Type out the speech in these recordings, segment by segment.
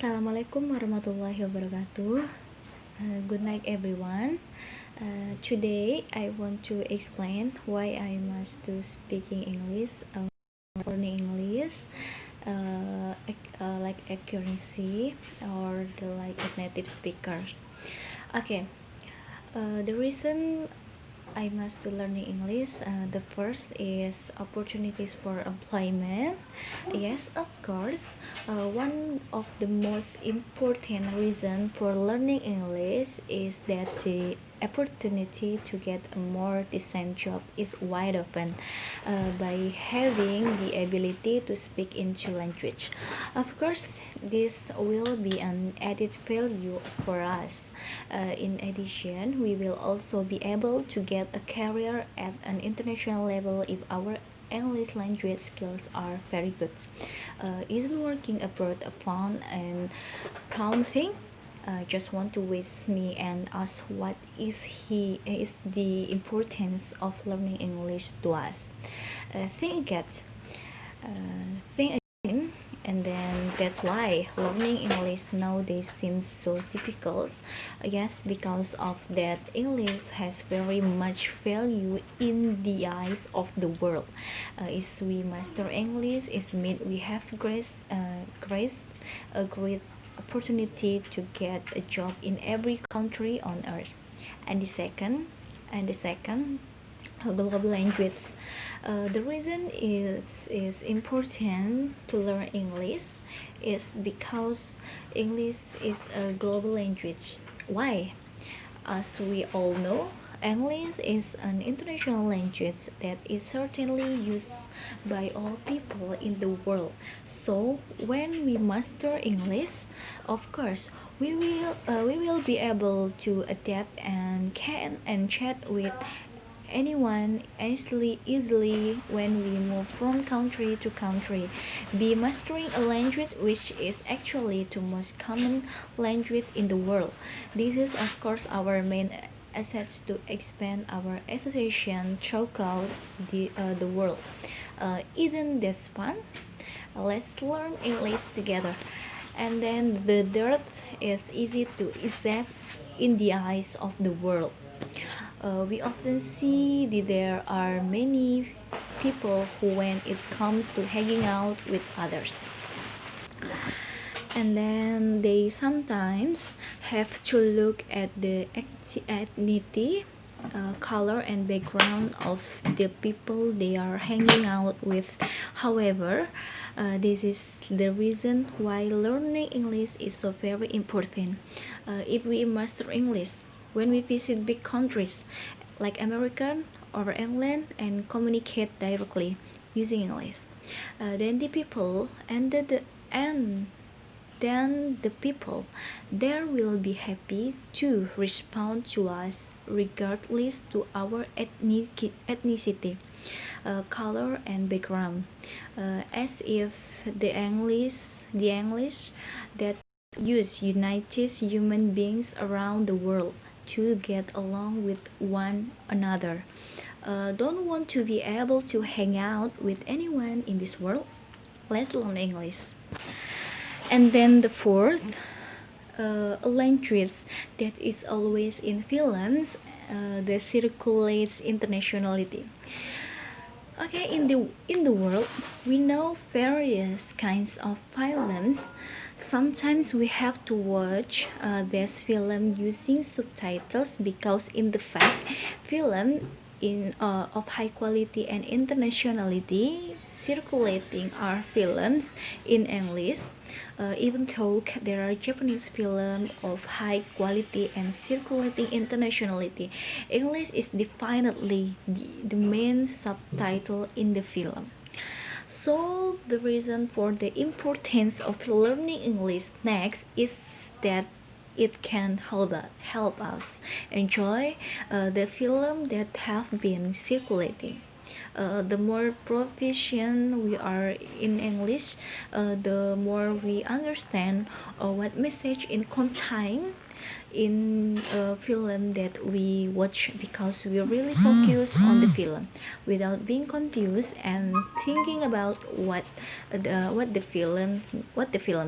Assalamualaikum warahmatullahi wabarakatuh. Good night, everyone. Today, I want to explain why I must do speaking English, learning English, like accuracy or like native speakers. Okay, the reason I must do learning English. The first is opportunities for employment. Yes, of course. One of the most important reason for learning English is that the opportunity to get a more decent job is wide open by having the ability to speak in two languages. Of course, this will be an added value for us. In addition, we will also be able to get a career at an international level if our English language skills are very good. Isn't working abroad a fun and proud thing? Just want to wish me and ask what is the importance of learning English to us. Think it. Think again, and then that's why learning English nowadays seems so difficult. Yes, because of that, English has very much value in the eyes of the world. If we master English, it means we have a great opportunity to get a job in every country on earth. And the second global language. The reason is important to learn English is because English is a global language. Why? As we all know, English is an international language that is certainly used by all people in the world. So when we master English, of course, we will be able to adapt and can and chat with anyone easily when we move from country to country. Be mastering a language which is actually the most common language in the world. This is of course our main assets to expand our association throughout the world. Isn't that fun? Let's learn English together. And then the dirt is easy to accept in the eyes of the world. We often see that there are many people who, when it comes to hanging out with others, and then they sometimes have to look at the ethnicity, color, and background of the people they are hanging out with. However, this is the reason why learning English is so very important. If we master English when we visit big countries like American or England and communicate directly using English, then the people there will be happy to respond to us regardless to our ethnicity, color, and background, as if the English that use unites human beings around the world to get along with one another. Don't want to be able to hang out with anyone in this world? Let's learn English. And then the fourth, a language that is always in films, that circulates internationality. Okay, in the world, we know various kinds of films. Sometimes we have to watch this film using subtitles because, in the fact, film of high quality and internationality circulating are films in English. Even though there are Japanese films of high quality and circulating internationality, English is definitely the main subtitle in the film. So the reason for the importance of learning English next is that it can help us enjoy the film that have been circulating. The more proficient we are in English, the more we understand what message in contain in a film that we watch, because we really focus on the film without being confused and thinking about what the film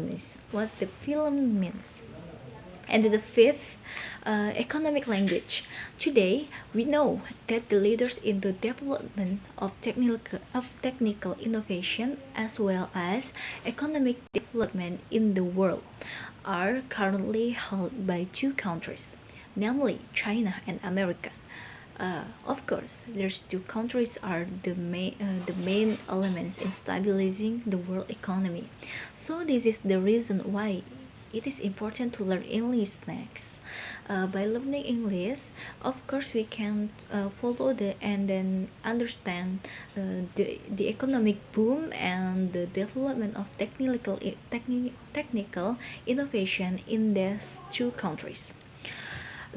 is, what the film means. And the fifth, economic language. Today, we know that the leaders in the development of technical innovation as well as economic development in the world are currently held by two countries, namely China and America. Of course, these two countries are the main elements in stabilizing the world economy. So this is the reason why it is important to learn English next. By learning English, of course, we can follow and then understand the economic boom and the development of technical innovation in these two countries.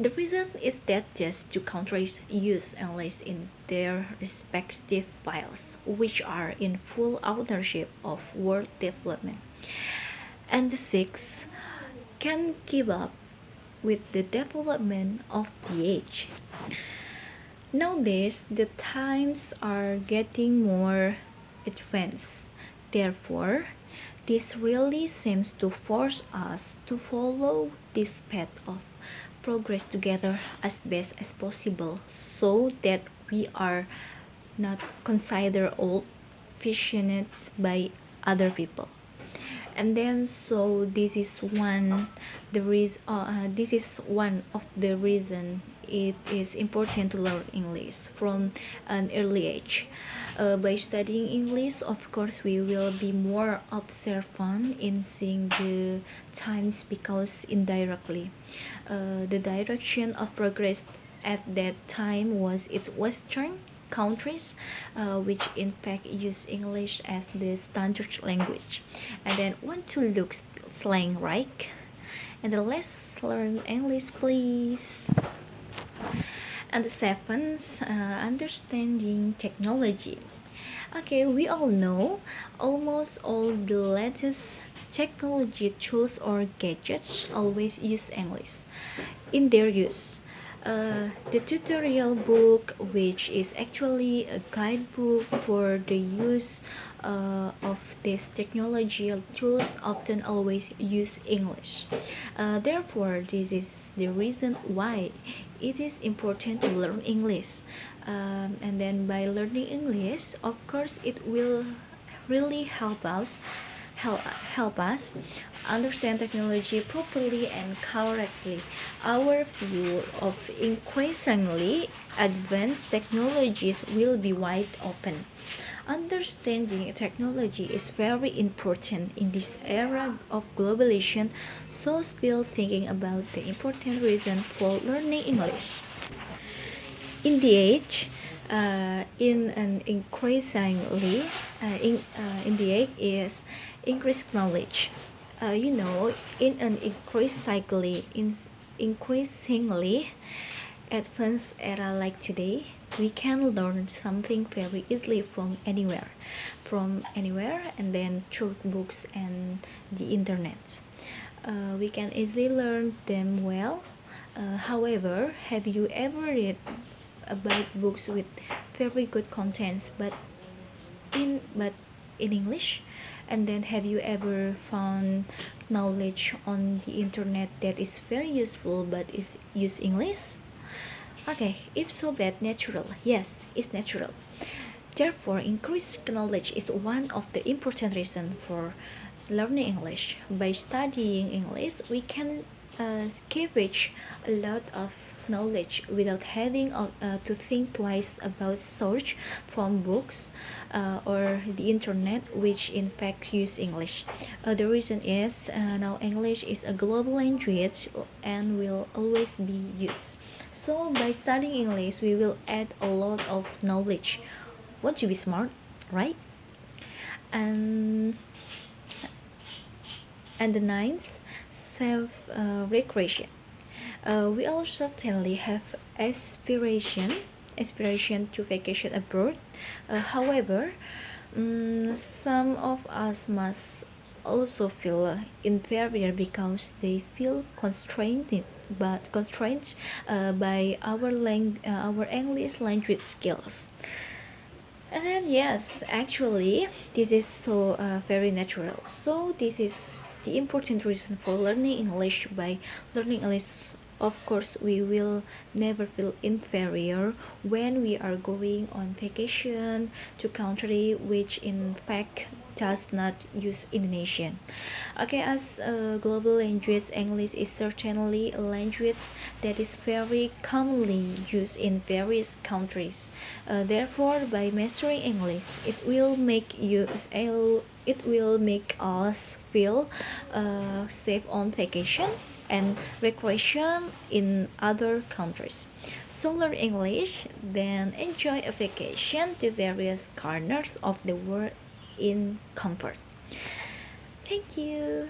The reason is that just two countries use English in their respective files, which are in full ownership of world development. And the sixth, can keep up with the development of the age. Nowadays, the times are getting more advanced. Therefore, this really seems to force us to follow this path of progress together as best as possible, so that we are not considered old fashioned by other people. And then so this is one of the reason it is important to learn English from an early age. By studying English, of course, we will be more observant in seeing the times, because indirectly the direction of progress at that time was its Western countries, which in fact use English as the standard language, and then want to look slang, right? And then let's learn English, please. And the seventh, understanding technology. Okay, we all know almost all the latest technology tools or gadgets always use English in their use. The tutorial book, which is actually a guidebook for the use of these technology tools, often always use English. Therefore, this is the reason why it is important to learn English. And then by learning English, of course, it will really help us understand technology properly and correctly. Our view of increasingly advanced technologies will be wide open. Understanding technology is very important in this era of globalization, so still thinking about the important reason for learning English. In the age, in an increasingly in the age is increased knowledge. In an increasingly advanced era like today, we can learn something very easily from anywhere, and then through books and the internet. We can easily learn them well. However, have you ever read about books with very good contents but in English? And then have you ever found knowledge on the internet that is very useful but is use English? Okay, if so, that natural. Yes, it's natural. Therefore, increased knowledge is one of the important reasons for learning English. By studying English, we can scavenge a lot of knowledge without having to think twice about search from books or the internet, which in fact use English. The reason is now English is a global language and will always be used. So by studying English, we will add a lot of knowledge. Want to be smart, right? And the ninth, self recreation. We all certainly have aspiration aspiration to vacation abroad. However, some of us must also feel inferior because they feel constrained by our English language skills. And then yes, actually, this is so very natural. So this is the important reason for learning English. By learning English, of course, we will never feel inferior when we are going on vacation to country which in fact does not use Indonesian. Okay, as a global language, English is certainly a language that is very commonly used in various countries. Therefore, by mastering English, it will make us feel safe on vacation and recreation in other countries. So learn English, then enjoy a vacation to various corners of the world in comfort. Thank you.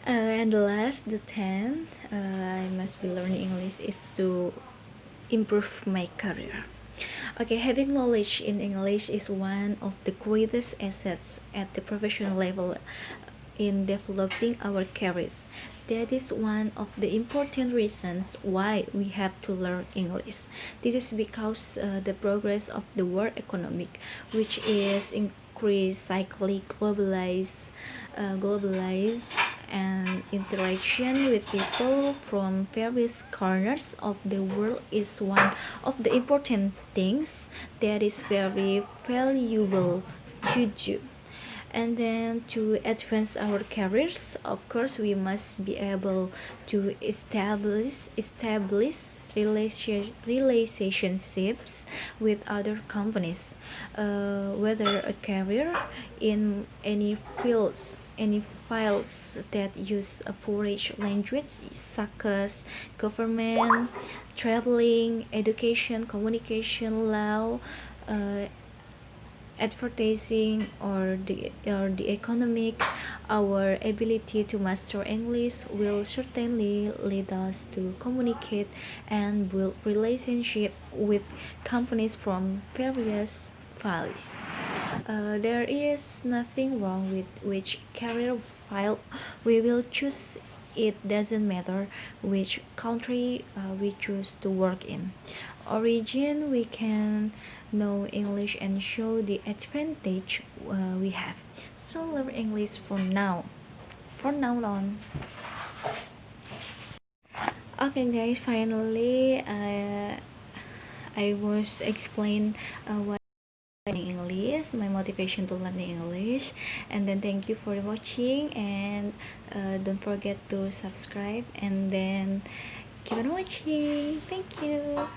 And the last, the 10th, I must be learning English is to improve my career. Okay, having knowledge in English is one of the greatest assets at the professional level in developing our careers. That is one of the important reasons why we have to learn English. This is because the progress of the world economic, which is increasingly globalized, and interaction with people from various corners of the world is one of the important things that is very valuable to do. And then to advance our careers, of course, we must be able to establish relationships with other companies, whether a career in any fields that use a foreign language, such as government, traveling, education, communication, law, uh, advertising, or the economic. Our ability to master English will certainly lead us to communicate and build relationship with companies from various fields. There is nothing wrong with which career field we will choose. It doesn't matter which country we choose to work in. Origin, we can know English and show the advantage we have. So learn English from now on. Okay guys, finally I was explain what learning English, my motivation to learn English, and then thank you for watching, and don't forget to subscribe, and then keep on watching. Thank you.